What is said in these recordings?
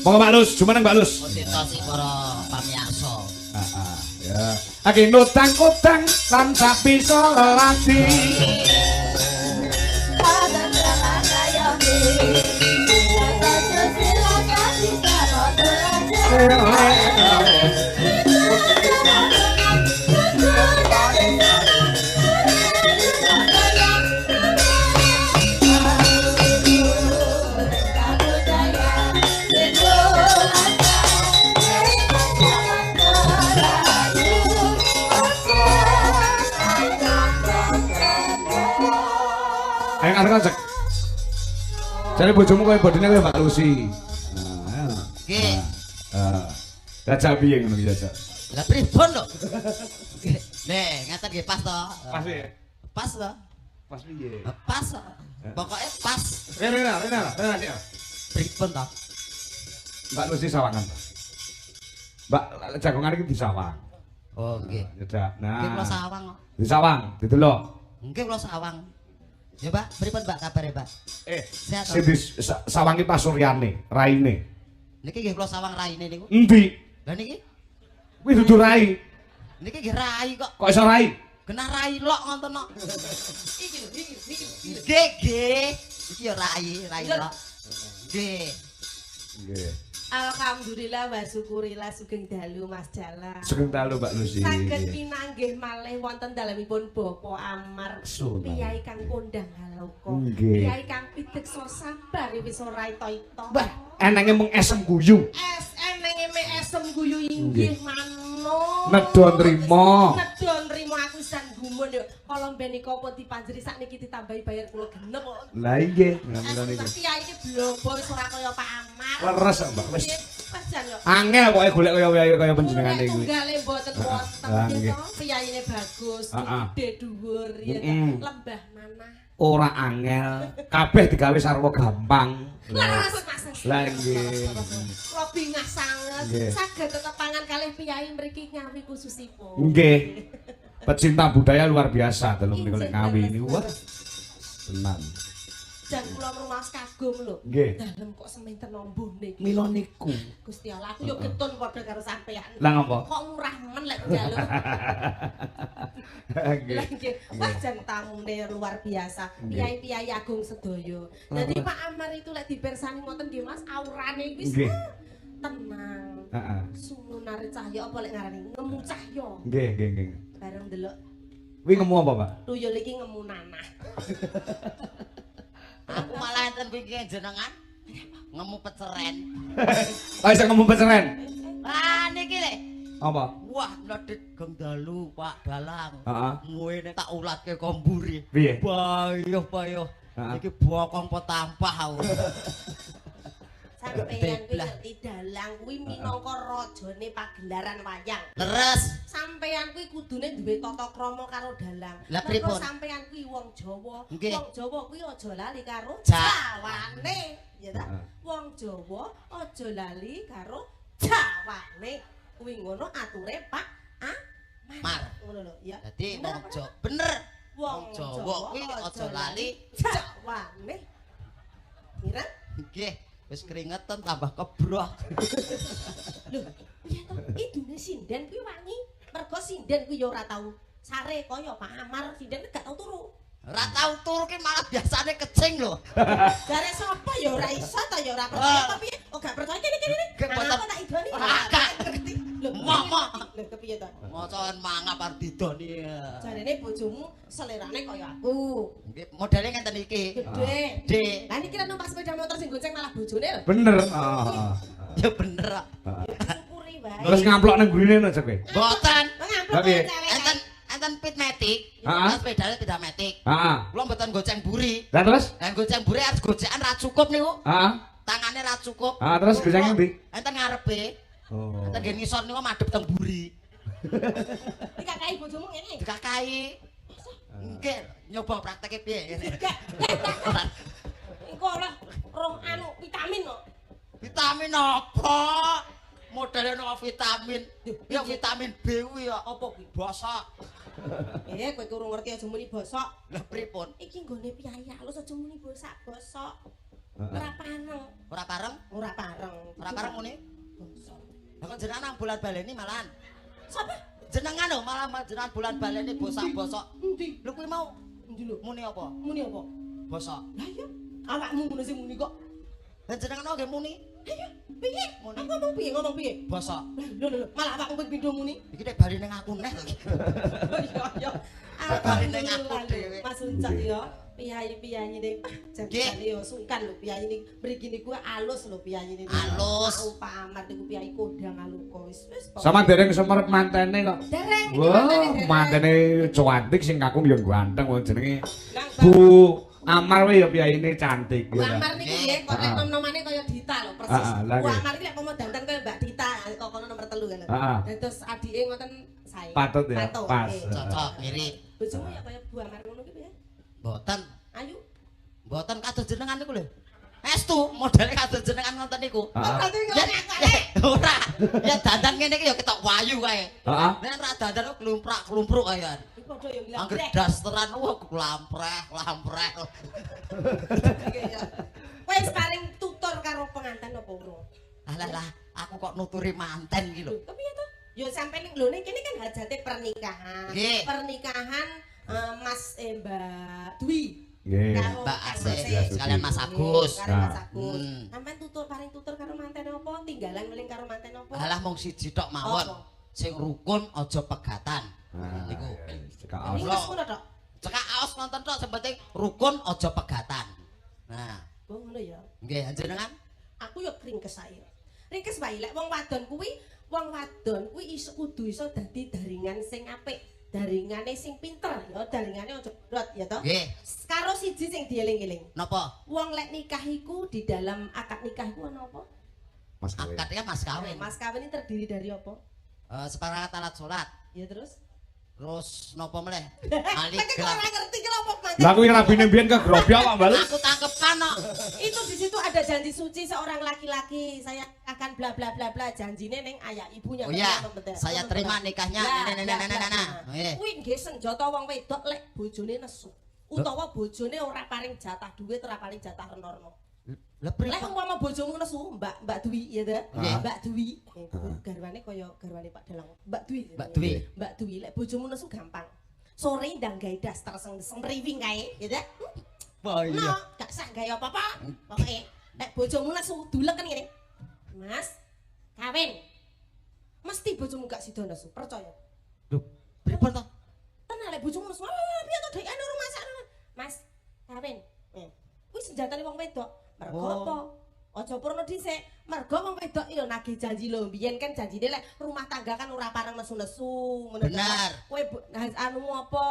Monggo Mbak Lus, jumeneng Mbak Lus. Sitosi para pamiyarsa. Heeh, ya. Aki nutang-utang lan sapisa lelati. Ayo ngarep cek. Jare bojomu koyo bodine koyo Mbak Lucy. Nggih. Heeh. Jajak piye ngono iki jajak? Lah pripun lho? Nih, ngaten nggih pas to. Pas ya. Pas to. Pas piye? Pas. Pokoknya pas. Rena ya. Pripun to? Mbak Lucy sawangan. Mbak jagongan iki disawang. Oh, nggih. Jajak. Nggih kula Nah. sawang kok. Disawang, didelok. Nggih kula sawang. Ya, Mbak, pripun Mbak kabare, Mbak? Sehat. Sing disawangi pasuryane, raine. Niki nggih kula sawang raine niku. Endi? Lah niki? Kuwi dudu rai. Niki nggih rai kok. Kok iso rai? Kena rai lok ngoten kok. Iki lho, iki. Nggih. Iki ya rai lok. Nggih. Nggih. Alhamdulillah wa syukurillah sugeng dalu Mas Jala. Sugeng dalu Mbak Lucy. Saged pinanggih malih wonten dalemipun Bapak Amar. Sunan. Piyai kang kondang haloko. Nggih. Piyai kang pideksa sabar wis ora ito-ito. Mbah, enenge mung esem guyu. Enenge me esem guyu inggih manut. Nedha nrimo. Nedha nrimo aku san gumun yo. Kala mbenika apa dipanjeri sakniki ditambahi bayar kula genep kok. Lah nggih, ngaten niku. Piyai iki blombo wis ora kaya Pak Amar. Leres Mbak wis. Wis jan yo. Angel pokoke golek kaya panjenengane kuwi. Tunggale mboten wonten Ah, nggih. gitu. Piyaine bagus, Ah. gede dhuwur ya. Mm-mm. Lembah manah. Ora angel, kabeh digawe sarwa gampang. Leres Mas. Lah nggih. Kula bingah sanget. Nggih. Saged tetepangan kalih piyai mriki ngawi khususipun. Nggih. Pecinta budaya luar biasa dalam niku lek ngawi niku. Wah. Tenan. Dan kula rumas kagum lho. Nggih. Dalem kok seminten nombuh niki. Mila niku. Gusti Allah, aku yo getun padha karo sampean. Lah ngapa? Kok murah men lek njaluk. Nggih. Lah nggih, wah jan tamune luar biasa. Piyai-piyai agung sedaya. Dadi Pak Amar itu lek dipirsani ngoten nggih Mas, aurane wis Nggih. tenang. Heeh. Sumunare cahya apa lek ngarani? Ngemu cahya. Nggih. Bareng delok Kuwi ngemu apa, Pak? tuyul iki ngemu nanah. Aku malah enten pikir jenengan ngemu peceren. Ayo sing ngemu peceren. Ah niki lho. Apa? Wah, ledit geng dalu Pak Dalang. Heeh. Muwe nek tak ulatke komburi. Piye? Bayuh. Heeh. Iki bokong petampah aku. Sampeyan kuwi ngerti dalang kuwi minangka rajane pagelaran wayang. Leres. Sampeyan kuwi kudune duwe tata krama karo dalang. Lah Mergo pripun? sampeyan kuwi wong Jawa. Nggih. Wong Jawa kuwi aja lali karo Ja- Jawane, ya ta? Wong Jawa aja lali karo Jawane. Kuwi ngono ature Pak Mar. Ngono lho, ya. Dadi Bener wong apa? Jawa bener. Wong Jawa kuwi aja lali. Jawane. Mira? Nggih, wis keringetan tambah kebrok. Lho, iya to, idune sinden kuwi wangi. Mergo sinden kuwi ya ora tau sare kaya Pak Amar, sinden gak tau turu. Ora tau turu ki malah biasane kecing lho. Jare sapa ya ora iso ta ya ora percaya tapi oh gak percaya kene. Gak boten. Apa tak idoni? Gak ngerti. Lho, Mama. Lho kepiye to? Mocoan mangap arep didoni. Jarene bojomu selerane kaya aku. Nggih, modele ngenten iki. Gede. Dik, Lah niki ra numpak sepeda motor sing gonceng malah bojone lho. Bener. Heeh. ya bener kok. Syukuri wae. Terus ngamplok nang gurine aja kowe. Mboten. Ngamplok Tapi- cewek. Enten pit metik. Heeh. Sepedane sepeda metik. Heeh. Kula mboten goceng buri. Lah terus? Lah goceng buri harus gocekan ra cukup niku. Heeh. Tangane ra cukup. Ah, terus goceng ndi? Enten ngarepe. Oh. Enten nggih ngisor niku madhep teng buri. Dikakahi bojomu ngene. Dikakai. Nggih, nyoba prakteke piye ngene. Engko lah roh anu vitamin kok. Vitamin apa? Modele no vitamin. Ya vitamin B kuwi ya apa kuwi bosok. Kowe kurang ngerti aja muni bosok. Lah pripun? Iki nggone piyai alus aja muni bosok. Ora pareng. Ora pareng? Ora pareng. Ora pareng muni. Basa. Lah kok jenengan nang bulan baleni malahan. Sapa? Jenengan lho malah jenengan bulan baleni bosok-bosok. Endi? Lho kuwi mau Endi lho? muni apa? Muni apa? Bosok. Lah iya. Awakmu ngono sing muni kok. Lah jenengan nggih muni Ayo, piye? Muni. Aku ngomong piye? Ngomong piye? bosok. Lho, malah awakmu ping pindho muni. Iki nek bali ning aku neh lagi. Iya, iya. Bali ning aku dhewe. Mas Uncak ya. Piyayi-piyayi ning janjane yo sungkan lho piyayi ning mriki niku alus lho piyayi ning. Alus. Mau pamat niku piyayi kodang aluka wis. Sama dereng semerep mantene kok. Dereng. Wah, mantene cantik sing kakung yo ganteng wong jenenge Nang Bu Amar wae ya piyayine cantik Bu gitu. Amar niku nggih kok nek nom-nomane kaya Dita lho persis. Lah, Bu nggih. Amar iki lek pomo dandan kaya Mbak Dita kok kono nomor 3 kan. Heeh. Terus adike ngoten sae. Patut ya, Patut, pas. nggih. Cocok mirip. Bojomu ya kaya Bu Amar ngono ki piye? Mboten. Ayu. Mboten kados jenengan niku lho. Estu modele kados jenengan ngoten niku. Heeh. Berarti Ya, ngono aku. ora. Ya dandan ngene iki ya ketok wayu kae. Heeh. Nek ora dandan kok klumprak-klumpruk kae kan. Iki padha yo bilang. Angger dasteran wah lampreh. Wis paring tutur karo pengantin apa urung? Alah, aku kok nuturi manten iki lho. Kepiye to? Yo sampeyan ning lho ning kene kan hajate pernikahan. Nggih. Pernikahan Mas Mbak Dwi. Nggih. Karo Mbak Kang Asih, Asih. sekalian Mas Agus. Karo Mas Nah. Agus. Hmm. Sampeyan tutur paring tutur karo manten apa? Tinggalan weling karo manten apa? Alah mung siji tok mawon. Apa? Sing rukun aja pegatan. Ah, Niku. cekak Ini aos. wis ngono tok. Cekak aos nonton tok sing penting rukun aja pegatan. Nah, Oh ngono ya. nggih jenengan Aku yo kringkes ae. Ringkes wae lek wong wadon kuwi iso kudu iso dadi daringan sing apik, daringane sing pinter ya, daringane aja brot ya toh. nggih. Karo siji sing dieling-eling. Napa? Wong lek nikah iku di dalam akad nikah iku ana apa? Mas kawin. Akad kan mas kawin. Mas kawin ini terdiri dari apa? Separat alat salat. Ya terus? Terus napa meneh? Tapi kok Aligram. ora ngerti ki lho apa Lah kuwi rabine mbiyen ke grobya kok bal. Aku tangkepan kok. Itu di situ ada janji suci seorang laki-laki saya akan bla bla bla bla janjine ning ayah ibunya. Oh iya, Bener, saya bener. terima nikahnya. Lah, Nah. Nggih. Kuwi nggih senjata wong wedok lek bojone nesu. Utawa bojone ora paling jatah duit, ora paling jatah renorno. Lah Lek pripun? umpama bojomu nesu, Mbak Dwi ya ta? Nggih. Mbak Dwi. Garwane kaya garwane Pak Dalang. Mbak Dwi. Mbak Dwi. Mbak Dwi lek bojomu nesu gampang. Sore ndang gawe daster seng mriwing kae, ya ta? Oh No, gak sah gawe apa-apa. Pokoke nek bojomu nesu duleken ngene. Mas, kawin. Mesti bojomu gak sida nesu, percaya. Lho, pripun to? Tenan lek bojomu nesu, piye to dhek anu rumah sak. Mas, kawin. Kuwi senjatane wong wedok. Mergo Oh. apa? Aja purno dhisik. Mergo wong wedok yo nagih janji lho. Biyen kan janjine lek rumah tangga kan ora pareng nesu-nesu, ngono ta. Benar. Kowe anu apa?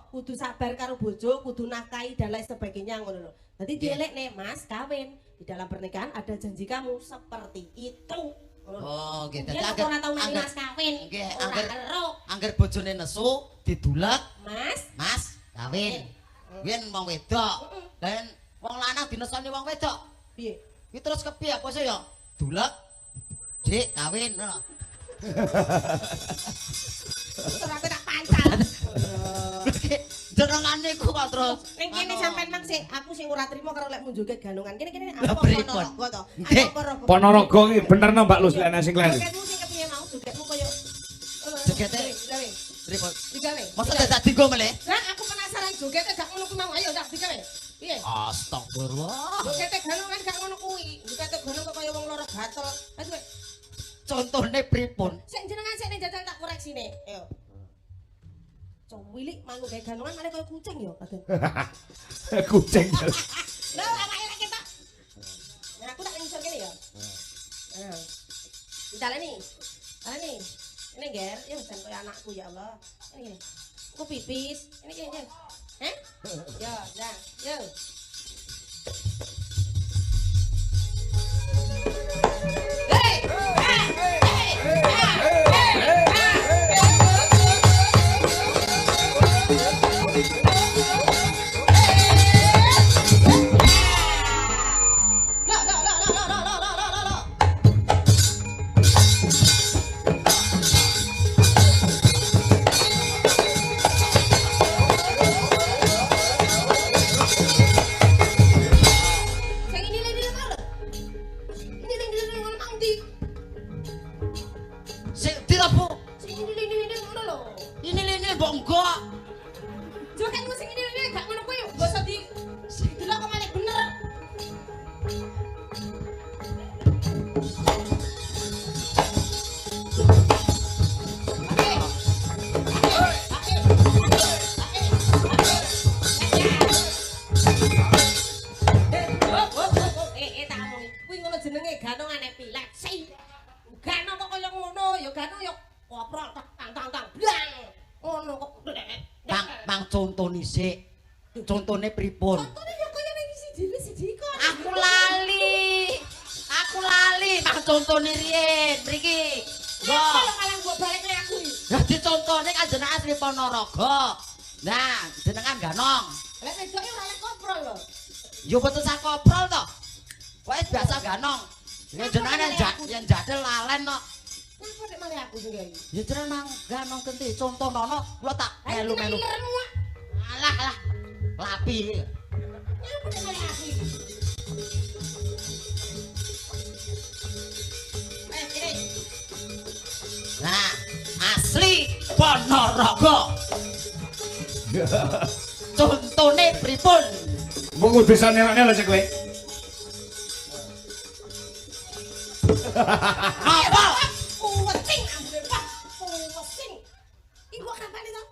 Kudu sabar karo bojo, kudu nafkahi dan lain sebagainya ngono lho. Dadi Nggih. dielekne, Mas, kawin. Di dalam pernikahan ada janji kamu seperti itu. Ngono lho. Oh, nggih. Dia Dadi ora tau nang angger Mas kawin. Nggih, Ora angger- ero. angger bojone nesu didulek, Mas, Mas, kawin. Yen wong wedok. Dan wong lanang dinesoni wong wedok. piye? Ki terus kepiye apa sih ya? Dulek. Dik kawin ngono. Ora aku tak pancal. Jenengan niku kok terus. Ning kene anu, sampean mang sik, aku sing ora trimo karo lek munjoget gandungan. Kene Lah, apa pripun? Ponorogo to? Nggih. Apa Ponorogo? Ponorogo iki bener no Mbak Lus lek ana sing kleru. Jogetmu sing kepiye mau? Jogetmu koyo Jogete? Digawe. Pripun? Digawe. Masa dadak dienggo meleh? Lah aku penasaran jogete gak ngono kuwi mau. Ayo tak digawe. Piye? Astagfirullah. Jogete gandungan gak ngono kuwi. Jogete gandung kok koyo wong loro gatel. Wes kowe Contone pripun? sik jenengan sik ning jajal tak koreksine. Ayo. Cowilik manuk gawe gandungan malah koyo kucing ya, Badan. Kucing. Lah awake lek ketok. Nah, aku tak ngisor kene ya. Nah. Ditaleni. Taleni. Ini ger, ya jan koyo anakku ya Allah. Ini. Aku pipis. Ini kene. Heh? Yo, nah, yo. Hey! Sing ini Jenenge ganong anek pilek sih. Ganong kok kaya ngono, ya ganong ya koprol tang tang blang. Ngono kok. Mang contone sik. Contone pripun? Contone ya kaya ning siji kok. Aku lali. Mang contone riyen mriki. Kok malah mbok balekne aku iki. Dadi contone kanjenengan Sri Ponorogo. Nah, jenengan ganong. Lah wedoke ora lek koprol lho. Yo betul sak koprol to. Wes biasa ganong. Ya jenengan yang jadel lalen kok. Napa nek malah aku sing gawe? Ya jenengan ganong genti contonono kula tak melu-melu. Alah. Lapi. Napa nek malah aku iki? Nah, asli Ponorogo. Contone pripun? Monggo bisa nelak-nelak sik kowe. Apa? Puwesing ambune Pak. Puwesing. Iku kapan itu?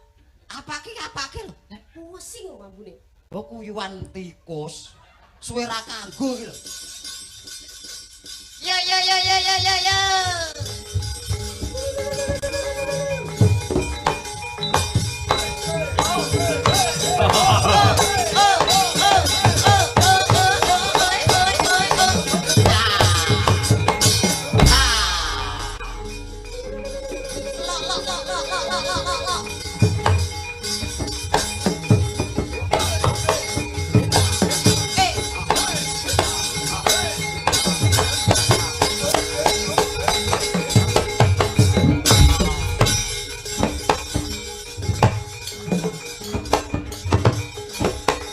Apake lho? Lah puwesing kok ambune. Oh kuyuan tikus. Suwe ra kanggo iki lho. Ya.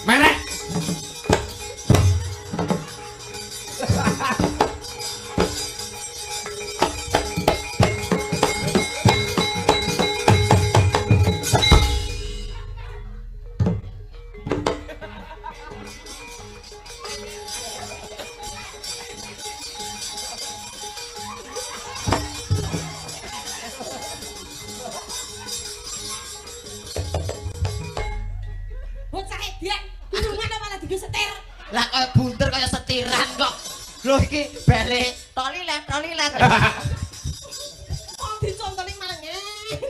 Merek. Bocah edian, durungan apa malah digo setir. Lah kaya bunter kaya setiran kok. Lho iki balik tolilet. Kok dicontoni malah ngene.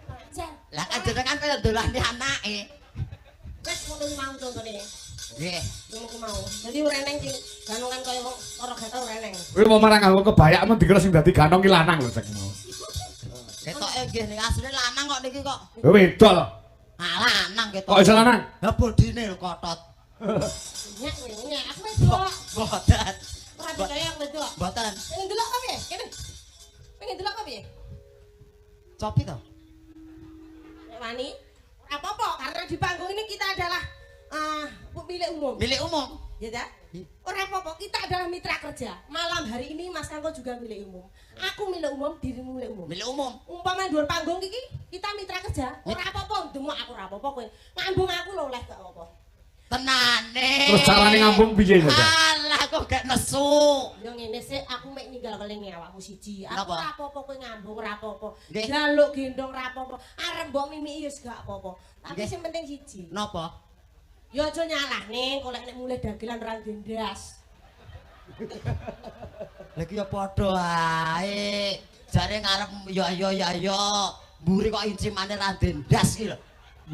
Ajar. Lah kan jenengan kaya dolani anake. Wes ngono mau contone. Nggih. Ngono mau. Dadi reneng sing ganongan kaya ora gatel reneng. Kowe mau marang aku kebayak men dikira sing dadi ganong ki lanang lho cek mau. Ketoke nggih ning asline lanang kok niki kok. Wedol. Ah lanang ketok. Kok iso lanang? Lah bodine lho kotot. Nyek aku wis kok. Boten. Ora percaya aku wedok. Boten. Pengen delok apa piye? Kene. Pengen delok apa piye? Copi to. Nek wani ora apa-apa karena di panggung ini kita adalah milik umum. Milik umum. Ya ta? Ora apa-apa, kita adalah mitra kerja. Malam hari ini Mas Kangko juga milik umum. Aku milik umum, dirimu milik umum. Milik umum. Umpama dhuwur panggung iki kita mitra kerja. Ora apa-apa, demok aku ora apa-apa kowe. Ngambung aku lho oleh gak apa-apa. Tenane. Terus carane ngambung piye to? Alah kok gak nesu. Yo ngene sik, aku mek ninggal kelinge awakmu siji. Aku Napa? ora apa-apa kowe ngambung ora apa-apa. Nggih. Jaluk gendong ora apa-apa. Arep mbok mimiki wis gak apa-apa. Tapi Nggih. sing penting siji. Napa? Yo aja nyalahne kok lek nek mulih dagelan ora ndendas. Lah iki ya padha ae. Jare ngarep ya. Mburi kok incimane ra ndendas iki lho.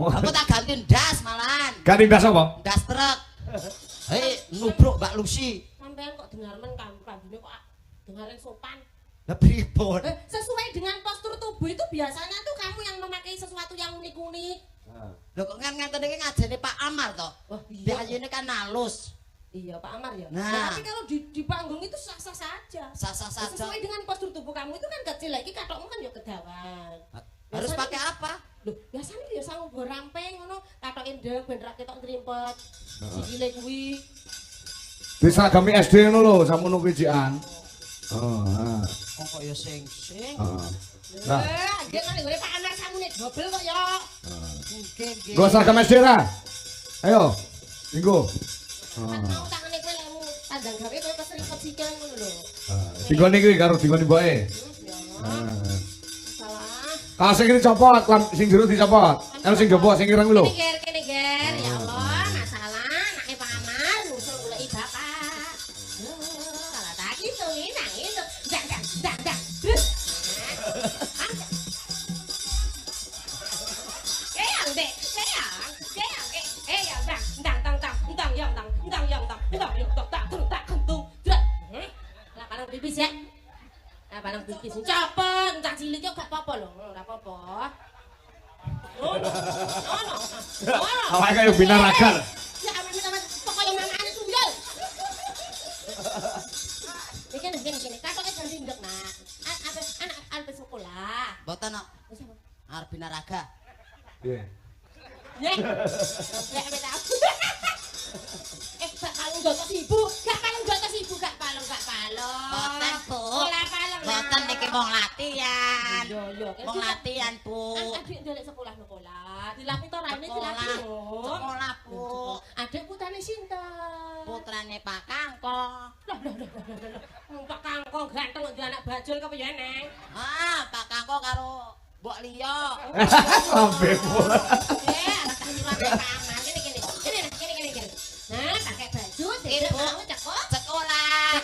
Aku tak ganti ndas malahan. Ganti ndas apa? Ndas truk. Hei, nubruk Mbak Lucy. Sampean kok dengarmen kambine kok dengaren sopan. Lah pripun? Sesuai dengan postur tubuh itu biasanya tuh kamu yang memakai sesuatu yang unik-unik. Lho kok ngenten iki ngajeni Pak Amar to. Wah, iya. Biayane kan halus. Iya Pak Amar ya. Nah. Tapi kalau di panggung itu sah-sah saja. Sasa saja. Sesuai dengan postur tubuh kamu itu kan kecil lagi katokmu kan ya kedawan. Harus Biasanya- pakai apa? Loh, biasanya ya sangu go ramping ngono, katoke ndek ben ra ketok ntrimpet. Sikile kuwi. Diseragami SD ngono lho, samono kuwi jikan. Heeh. Kok ya sing-sing. Heeh. Nah. Nggih kan ngene Pak Amar samune dobel kok ya. Nggih. Nggo seragam SD ra? Ayo. Minggu. Kan mau tangane kowe lemu tandang gawe kowe kesripet sikil ngono lho. Dikone kuwi karo dikone mboke. Salah. Kalau sing kene copot, sing jero dicopot. Kalau sing jopo sing ireng lho. Kene ger. Ya Allah, masalah anake pamar nusul goleki bapak. Kalau tak gitu nangis. Dak. Kayang dek, kayang. Lah paling pipis ya. Lah paling pipis cepet, cak cilik yo gak apa-apa lho, ora apa-apa. Ono. Awake kaya binaraga. Ya ampun teman, pokoke mamane tunggal. Gini. Katoke jan rindek, Nak. Anak sekolah. Mboten kok. Arep binaraga. Piye? Nek. Nek wis aku. Gak palung jotos ibu, gak palung. Mboten, Bu. Ora palung. Mboten niki wong latihan. Yo. Wong latihan, Bu. Adik ndelok sekolah. Dilapi to raine dilapi. Sekolah, Bu. Adik putane sinten? Putrane Pak Kangkong. Pak Kangkong ganteng kok anak bajul kok ya Neng. Pak Kangkong karo mbok liya. Sampai pula. Gini. Nah, pakai baju, tidak Ibu. mau cekok. Sekolah.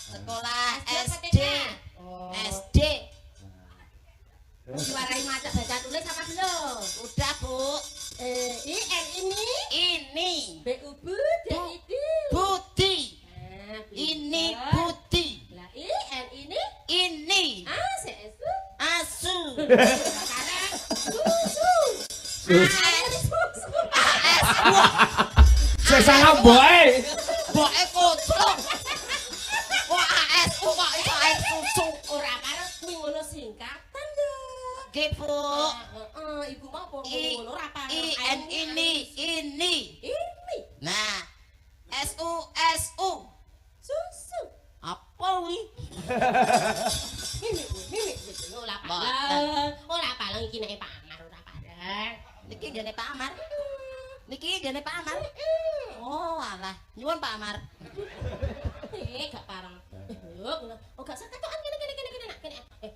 Sekolah SD. SD. Diwarai maca baca tulis apa belum? Udah, Bu. N ini. Ini B U B D I D. Budi. Nah, Ini pinter. Budi. Lah N ini. Ini Sesu. asu. Sekarang susu. Susu. Sing salah mboke. Mboke kocok. Kok ASU kok iso air susu. Ora parek kuwi ngono singkatan lho. Nggih, Bu. Ibu mau apa I- ngono ora parek. ini. Ini. Nah, SU. Susu. Apa wi? Mimi. Ora parek. Ora parek iki nek pamar ora parek. Niki jane Pak Amar. Oh, alah. Nyuwun Pak Amar. Gak pareng. Oh, gak sakatokan kene.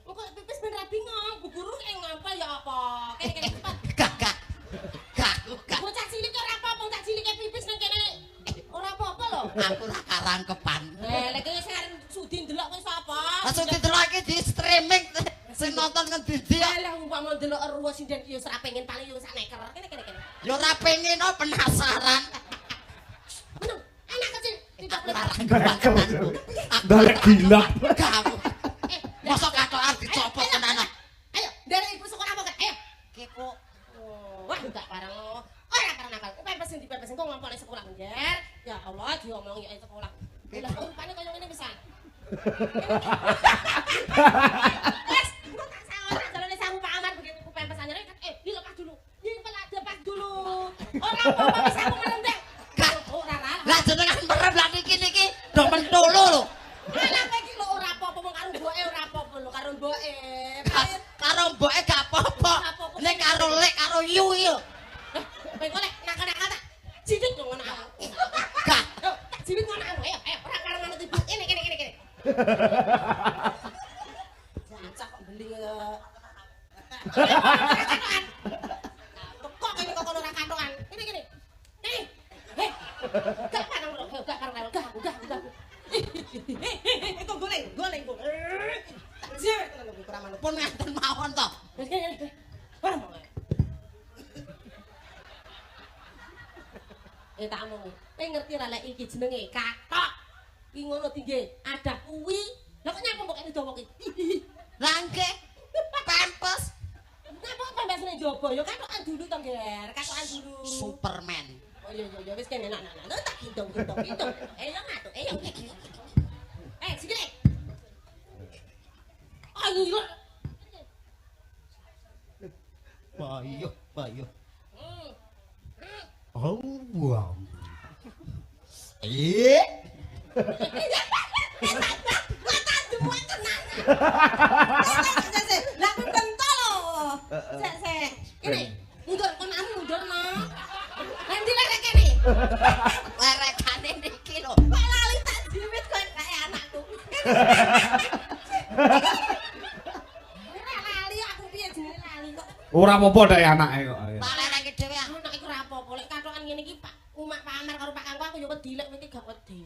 Kok pipis ben rabi ngong, Bu Guru ngapal ya apa? Kene cepat. Gak. Bocah cilik ora apa-apa, cak cilike pipis nang kene. Ora apa-apa lho. Aku ora karangkepan. Lek wis arep sudi ndelok wis apa? Langsung didelok iki di streaming. Sing nonton ngendi ya? Alah umpama ndelok ruwes sinden ki yo ora pengen paling yo sak neker. Kene. Ya ora pengen oh penasaran. Meneng, anak kecil tidak boleh. Karangkepan. Dalek gilap. Kamu. Mosok katokan dicopot tenan. Ayo, dari ibu sekolah apa kan? Ayo. Kepo. Wah, enggak pareng. Ora pareng nakal. Pepes kok ngompol sekolah njer. Ya Allah, diomongi ae sekolah. Lah rupane koyo ngene pisan. Wes, kok tak salah jalane sangu Pak Amar begitu ku pepes anyar. Dilepas dulu. Dilepas dulu. Ora apa-apa wis aku merendeng. Gak. Ora rara. Lah jenengan merem lah niki do mentolo lho. Alah kowe iki lho ora apa-apa mung karo mboke ora apa-apa lho karo mboke. Karo mboke gak apa-apa. Nek karo lek karo yu yo. Kowe kok nek nakal-nakal tak jidik dong ngono aku. Gak. Tak jidik ngono aku. Ayo, ora karo manut ibu. Kene. Jancah kok beli kok kene kok ora kantokan. Kene. Heh. Gak parang lho, gak parang. Gak. Kok goleng. Tak jiwet tenan lho ora manut. Pun ngaten mawon to. Wis kene. Ora mau. Tak omong. Kowe ngerti ra lek iki jenenge katok. Ki ngono tinggi, ada kuwi. Lah kok nyapa mbok dawa ki? Lah nggih. Pempes Napa pembesane njaba ya katokan dulu to, Nger. Katokan dulu. Superman. Oh iya wis kene nak. Tak hitung. Ayo ngatuk, ayo. Sikile. Ayo. Bayu. Hmm. Oh, wow. Mata dua tenan. Lah aku kentol lho. Sek. Kene. Mundur kon mundur no. Nanti lek kene. Lerekane niki lho. Kok lali tak jiwit kok kayak anakku. Kene. Lali aku piye jenenge lali kok. Ora apa-apa dak anake kok. Tak lereke dhewe ah. Anak iku ora apa-apa lek kathokan ngene iki Pak Umak Pak Amar karo Pak Kangko aku yo wedi lek iki gak wedi.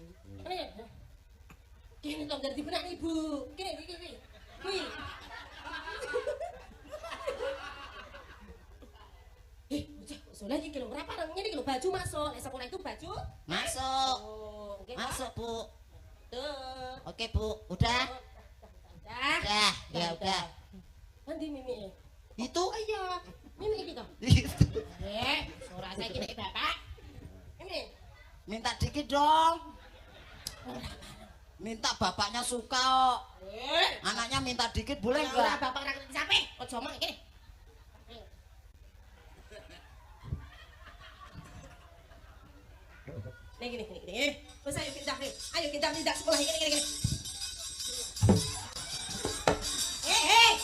Kene to ngerti benak Ibu. Kene iki. Kuwi. Bocah soleh iki lho ora pareng ngene iki lho baju masuk. Lek sekolah itu baju Masuk. Oh, oke. Masuk, Bu. Tuh. Oke, Bu. Udah? Dah. Udah. Ya udah. Nanti mimi. Itu Iya. Mimi iki to. itu. Ora saiki nek Bapak. Ini. Minta dikit dong. Minta bapaknya suka kok. Anaknya minta dikit boleh Ora enggak? bapak ora ngerti sampe. Aja omong iki. Nih gini. Wes ayo pindah nih. Ayo pindah sekolah gini.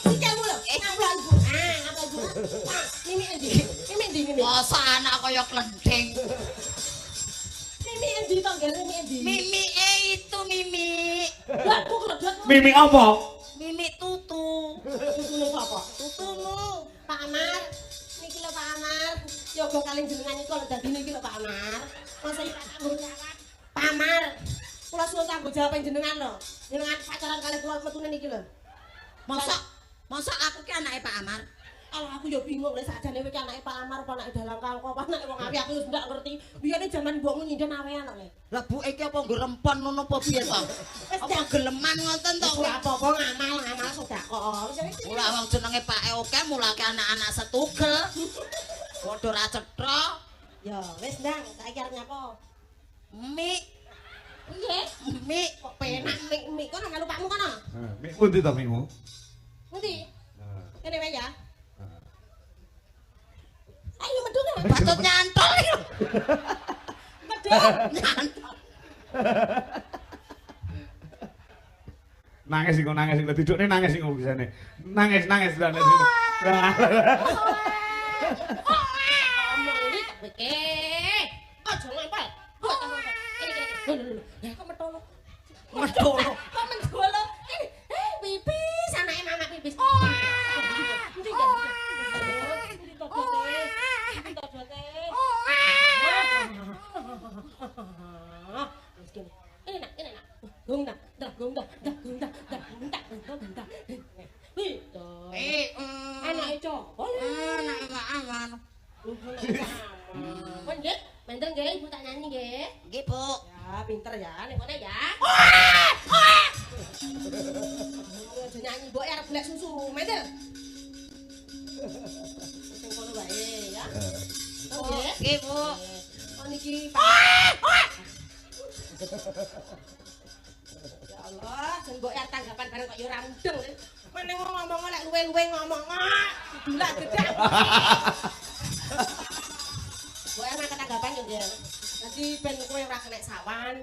Sikil mulu. Ngapal ibu. Ngapal ibu. Mimi endi? Mimi. Masa anak kaya klending. Mimi endi to, Gel? Mimi endi? Mimi itu Mimi. Lah, kok kledot. Mimi apa? Mimi tutu. Tutune sapa? Tutumu. Pak Amar. Niki lho Pak Amar. Yoga kaling jenengan iki lho dadi niki lho Pak Amar. Masa iki tak tanggung jawab. Pak Amar. Kula suwun tanggung jawab jenengan lho. Jenengan pacaran kalih kula metune niki lho. Masa aku ki anake Pak Amar. Alah aku ya bingung lek sakjane kowe ki anake Pak Amar apa anake Dalang Kangko apa anake wong api aku wis ndak ngerti. Biyane jaman mbokmu nyinden awean kok le. Lah Bu iki apa nggo rempon ngono apa piye to? Apa geleman ngoten to? Ora apa-apa ngamal sedekah. Mula wong jenenge Pak Oke mulake anak-anak setugel. Padha ra cetha. Ya wis ndang, saiki arep nyapa? Mi, Piye? mi. Kok penak mik kono melu pakmu kono. Mik pundi to mikmu? Ngendi? Kene wae ya. Ayo medun. Patut nyantol iki. Medun. Nyantol. Nangis iku didukne nangis iku bisane. Nangis lah nek sini. Ngomong iki tak beke. Aja ngempel. Lah kok metolo. Medolo. Kok mentolo? Pipis anake mama pipis. Endi ya? Endi to dene? Endi to dene? Wis kene. Ini nak. Gong dah. Itu. Anake copo ya? Anake Pak Amar. Pun nggih, pinter nggih Ibu tak nyanyi nggih. Nggih, Bu. Ya, pinter ya, nek kene ya. Aja nyanyi mbok arep golek susu, pinter. Sing kono wae ya. Nggih. Nggih, Bu. Oh niki Ya Allah, jen mbok ya tanggapan bareng kok ya ora mudeng. Meneng ngomong lek luwe-luwe ngomong. Dulah gedak. Mbok ya tanggapan yo, Nggih. Dadi ben kowe ora kena sawan.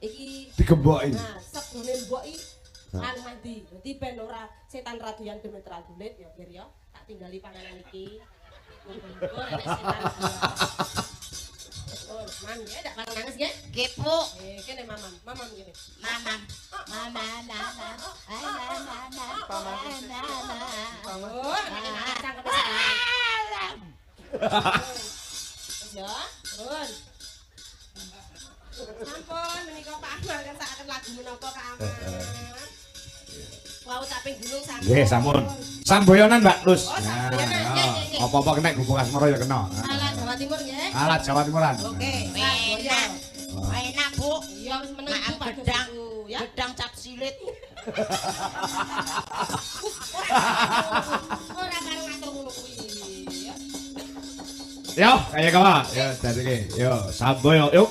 Iki Digemboki. nah, sebune mbok iki anu mandi. Dadi ben ora setan radoyan demet radulit ya, Gir ya. Tak tinggali panganan iki. Muga-muga nek setan. Oh, man ya, dak pareng nangis nggih. Nggih, Bu. Kene mamam kene. Mamam. Mama. Oh, nek cangkepe salah. Ya, pun. Sampun menika Pak Amar kan sak lagu menapa Kak Amar. Wau tak ping gunung sampun. Nggih, sampun. Samboyonan, Mbak Lus. Oh, samboyonan. Nah, Nggih. apa-apa kena gubuk asmara ya kena. Alat Jawa Timur nggih. Alat Jawa Timuran. Oke, Enak. Enak, Bu. Iya wis meneng Maaf, Pak gedang. Dodo, ya. Gedang cap silit. Ora karo ngatur ngono kuwi ya. Yo, kayak kawan. Yo, dari ini. Yo, samboyo. Yuk.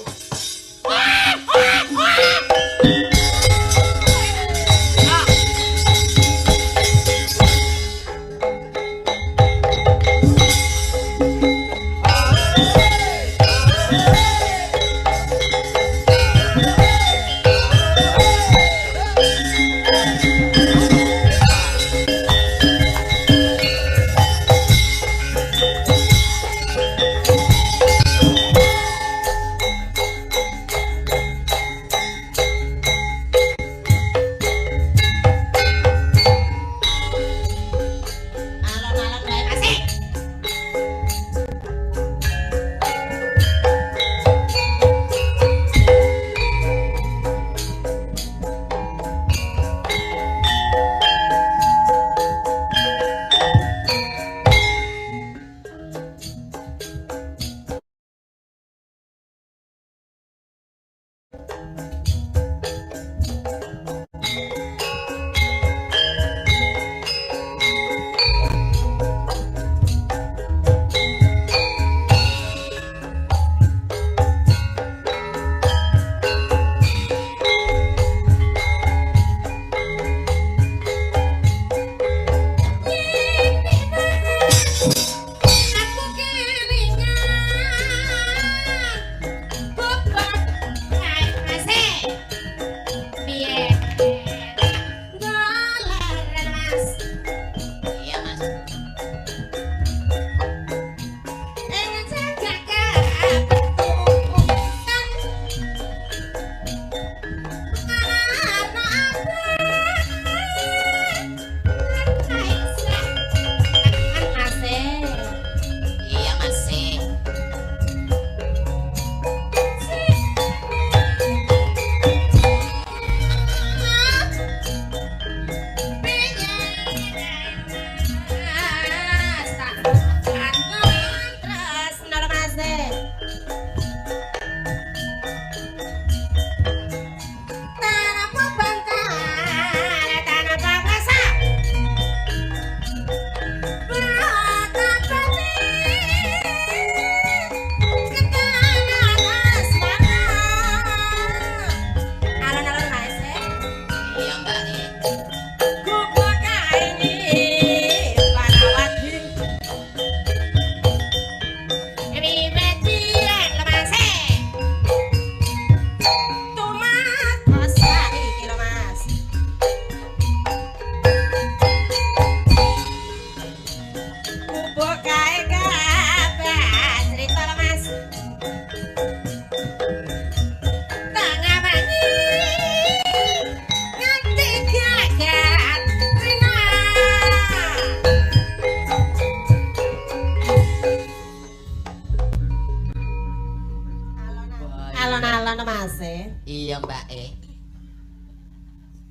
Iya Mbak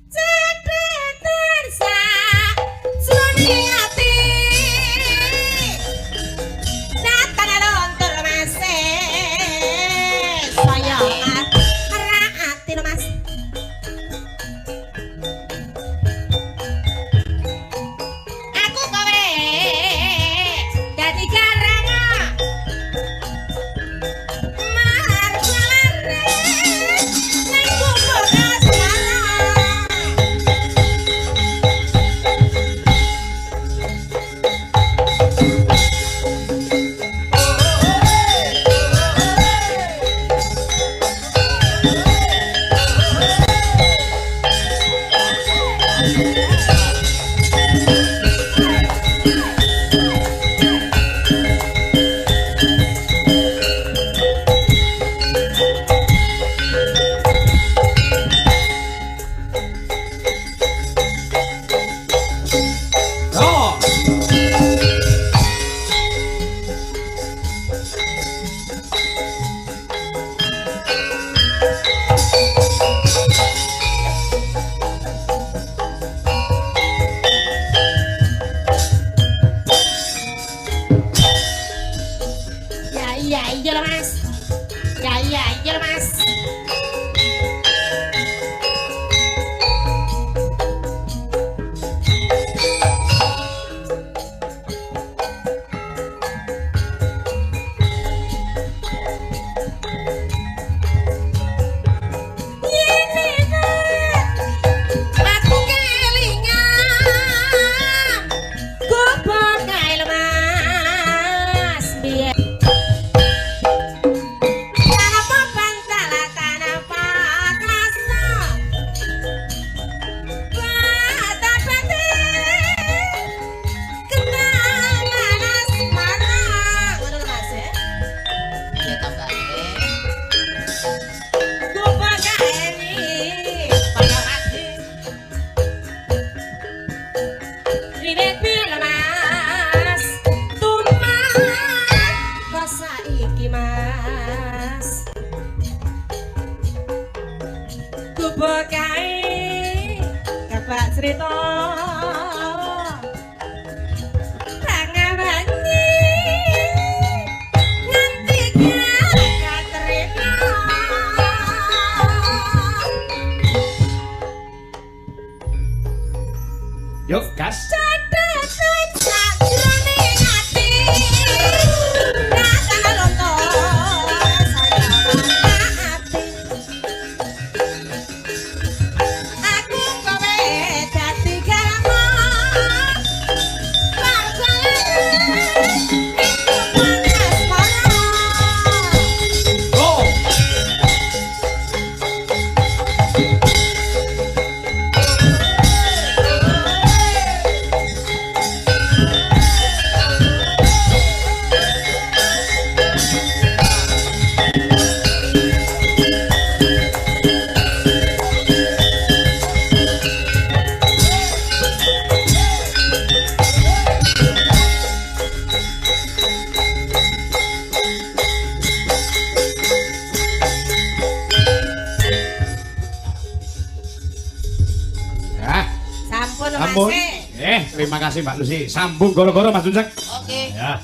Cedek tersa Suni hati Datang lontur masih Saya hati lo mas Aku kowe Dadi garanga Marjalare Ning kubur kasmaran Oh. iya loh mas iya loh mas Aku kelingan Gubuk kae lho mas biyen Tanapa bantala tanapa klasa Bata bati Kenal manas marang Ngono lho mas ya Iya ta Mbak Gubuk kae ni Pada mati Ribet pilo mas Tumpah Kok saiki mas Gubuk kae Kebak cerita Pangawangi Nganti gak terima Yuk, gas. Cedek sakjroning ati Datang lontor saya hati Aku kowe dadi garama Marjalare Minggu panas malam Go. Ya, Sampun sambung. mas Terima kasih Mbak Lucy. Sambung goro-goro Mas Junjek. Oke. Ya.